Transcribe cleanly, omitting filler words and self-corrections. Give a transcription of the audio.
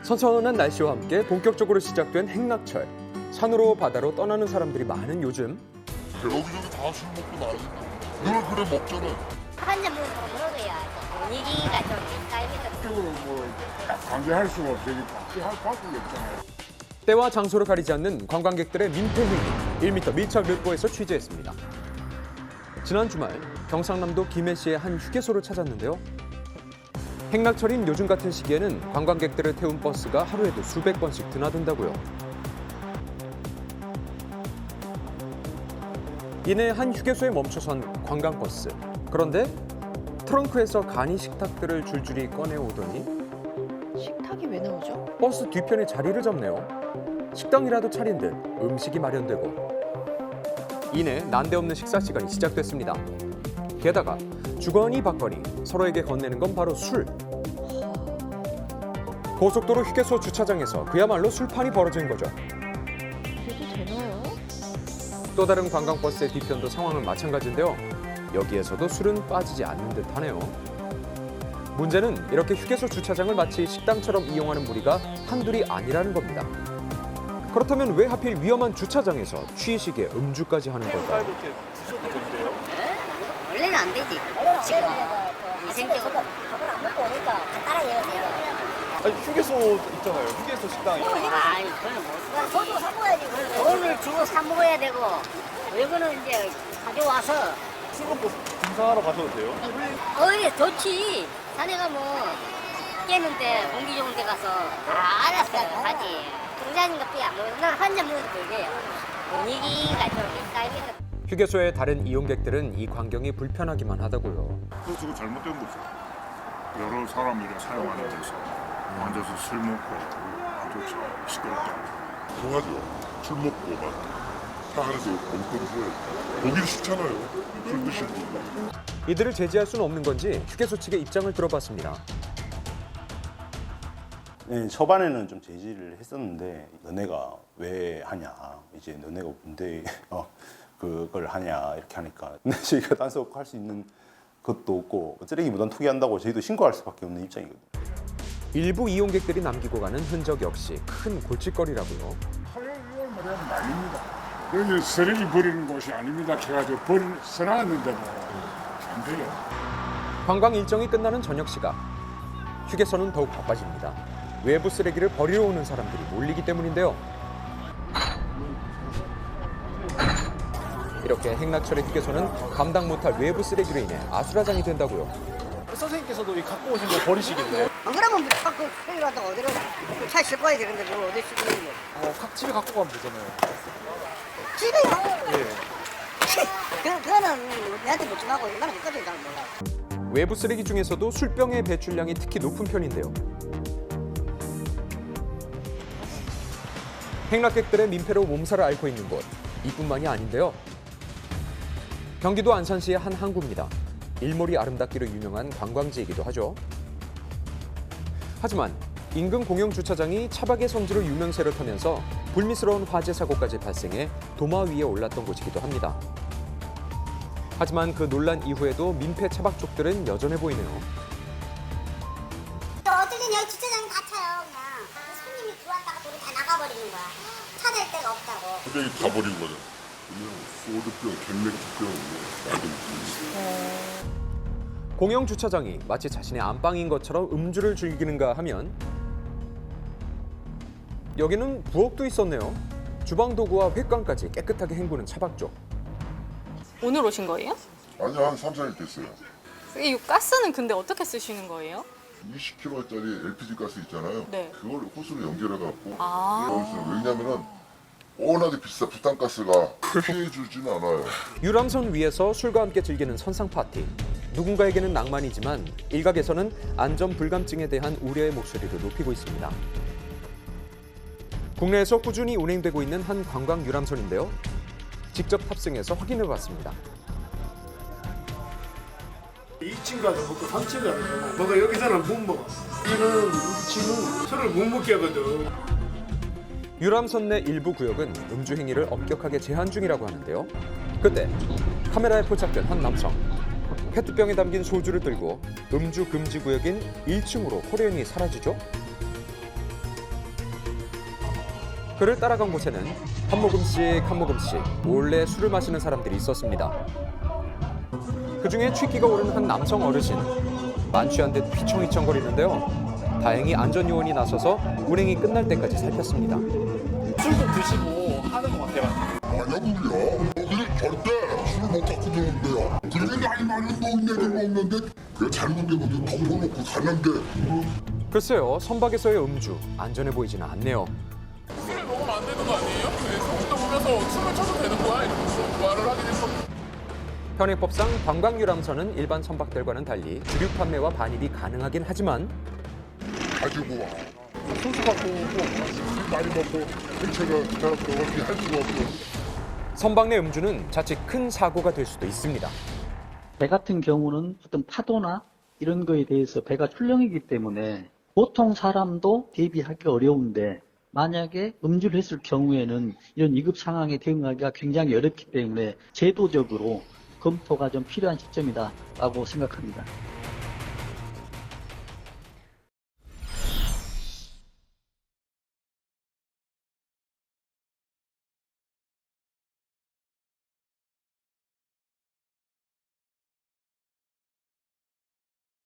선선한 날씨와 함께 본격적으로 시작된 행락철. 산으로 바다로 떠나는 사람들이 많은 요즘 여기저기 다 술 먹고 나니까 늘 그래 먹잖아요. 한잔 먹고 그러고요. 분위기가 좀 깔리죠. 쪽으로 뭐 강제할 수가 없으니까 할 방법이 없잖아요. 때와 장소를 가리지 않는 관광객들의 민폐 행위 1m 밀착 묘보에서 취재했습니다. 지난 주말 경상남도 김해시의 한 휴게소를 찾았는데요. 행락철인 요즘 같은 시기에는 관광객들을 태운 버스가 하루에도 수백 번씩 드나든다고요. 이내 한 휴게소에 멈춰선 관광버스. 그런데 트렁크에서 간이 식탁들을 줄줄이 꺼내오더니 식탁이 왜 나오죠? 버스 뒤편에 자리를 잡네요. 식당이라도 차린 듯 음식이 마련되고 이내 난데없는 식사 시간이 시작됐습니다. 게다가 주거니 받거니 서로에게 건네는 건 바로 술. 고속도로 휴게소 주차장에서 그야말로 술판이 벌어진 거죠. 그래도 되나요? 또 다른 관광버스의 뒤편도 상황은 마찬가지인데요. 여기에서도 술은 빠지지 않는 듯하네요. 문제는 이렇게 휴게소 주차장을 마치 식당처럼 이용하는 무리가 한둘이 아니라는 겁니다. 그렇다면 왜 하필 위험한 주차장에서 취식에 음주까지 하는 걸까요? 원래는 안 되지. 지금 위생적으로 먹고 오니까 따라해요. 아니 휴게소 있잖아요. 휴게소 식당. 아니 그거는 못 사. 돈도 사 먹어야지. 돈을 주고 사 먹어야 되고 이거는 이제 가져와서 지금 뭐 등산하러 가셔도 돼요? 어디 좋지. 산에 가면 깨는데 공기 좋은 데 가서 알아서 가지. 등산인 것도 안 먹어. 난 한 잔 먹어도 되게요. 분위기가 좀 깔리죠. 휴게소의 다른 이용객들은 이 광경이 불편하기만 하다고요. 그거 잘못된 거죠. 여러 사람들이 사용하는 데서 앉아서 술 먹고 안 좋죠. 시끄럽다. 통하죠. 술 먹고 막 차 안에서 엉뚱 줘야지. 보기는 싫잖아요. 술 드시는 분. 이들을 제지할 수는 없는 건지 휴게소 측의 입장을 들어봤습니다. 네, 초반에는 좀 제지를 했었는데 너네가 왜 하냐, 이제 너네가 뭔데 그걸 하냐 이렇게 하니까 근데 저희가 단속할 수 있는 것도 없고 쓰레기 무단 투기한다고 저희도 신고할 수밖에 없는 입장이거든요. 일부 이용객들이 남기고 가는 흔적 역시 큰 골칫거리라고요. 토요일 말하면 난립니다. 여기 쓰레기 버리는 곳이 아닙니다. 해가지고 써놨는데 뭐 안 돼요. 관광 일정이 끝나는 저녁 시각. 휴게소는 더욱 바빠집니다. 외부 쓰레기를 버리러 오는 사람들이 몰리기 때문인데요. 이렇게 행락철의 휴게소는 감당 못할 외부 쓰레기로 인해 아수라장이 된다고요. 선생님께서도 이 갖고 오신 거 버리시겠네요. 안 그러면 자꾸 회의라도 어디로 차에 싣고 와야 되는데 뭘 어디 싣고 있는 거야. 각 집에 갖고 가면 되잖아요. 집에요? 예. 그거는 내한테 묻지 말고 나는 그까지는 잘 몰라. 외부 쓰레기 중에서도 술병의 배출량이 특히 높은 편인데요. 행락객들의 민폐로 몸살을 앓고 있는 곳, 이뿐만이 아닌데요. 경기도 안산시의 한 항구입니다. 일몰이 아름답기로 유명한 관광지이기도 하죠. 하지만 인근 공영주차장이 차박의 성지로 유명세를 타면서 불미스러운 화재 사고까지 발생해 도마 위에 올랐던 곳이기도 합니다. 하지만 그 논란 이후에도 민폐 차박족들은 여전해 보이네요. 어쨌든 여기 주차장이 다 차요 그냥. 손님이 들어왔다가 우리 다 나가버리는 거야. 찾을 데가 없다고. 쓰레기 다 버린 거죠. 그냥 소주병, 캔맥주병, 나도 공영 주차장이 마치 자신의 안방인 것처럼 음주를 즐기는가 하면 여기는 부엌도 있었네요. 주방 도구와 횟감까지 깨끗하게 헹구는 차박족. 오늘 오신 거예요? 아니요, 한 3, 4일 됐어요. 이 가스는 근데 어떻게 쓰시는 거예요? 20kg짜리 LPG 가스 있잖아요. 네. 그걸 호스로 연결해갖고 아. 여기서 왜냐면은 워낙에 비싸 부탄가스가 피해주지는 않아요. 유람선 위에서 술과 함께 즐기는 선상 파티. 누군가에게는 낭만이지만 일각에서는 안전 불감증에 대한 우려의 목소리를 높이고 있습니다. 국내에서 꾸준히 운행되고 있는 한 관광 유람선인데요. 직접 탑승해서 확인해봤습니다. 2층 가서 먹고 3층 가서 먹어. 여기서는 못 먹어. 여기는 우리 집은 술을 못 먹게 하거든. 유람선 내 일부 구역은 음주 행위를 엄격하게 제한 중이라고 하는데요. 그때 카메라에 포착된 한 남성. 페트병에 담긴 소주를 들고 음주 금지 구역인 1층으로 호련히 사라지죠. 그를 따라간 곳에는 한 모금씩 몰래 술을 마시는 사람들이 있었습니다. 그중에 취기가 오른 한 남성 어르신. 만취한 듯 휘청휘청거리는데요. 다행히 안전요원이 나서서 운행이 끝날 때까지 살폈습니다. 술도 드시고 하는 것 같아요. 아니야, 여기는 절대 술 못 갖고 들어온대요. 그러면 나이 많은 노인네들 먹는데 왜 잘못되면 덮어놓고 가는데. 글쎄요, 선박에서의 음주 안전해 보이지는 않네요. 술을 먹으면 안 되는 거 아니에요? 속도 보면서 춤을 춰도 되는 거야? 이러면서 말을 하긴 했거든요. 현행법상 관광유람선은 일반 선박들과는 달리 주류 판매와 반입이 가능하긴 하지만 가지고 와. 소주 갖고 오고 술 많이 먹고 행체가 사람들 어떻게 할 수가 없어. 선박 내 음주는 자칫 큰 사고가 될 수도 있습니다. 배 같은 경우는 어떤 파도나 이런 거에 대해서 배가 출렁이기 때문에 보통 사람도 대비하기 어려운데 만약에 음주를 했을 경우에는 이런 위급 상황에 대응하기가 굉장히 어렵기 때문에 제도적으로 검토가 좀 필요한 시점이다라고 생각합니다.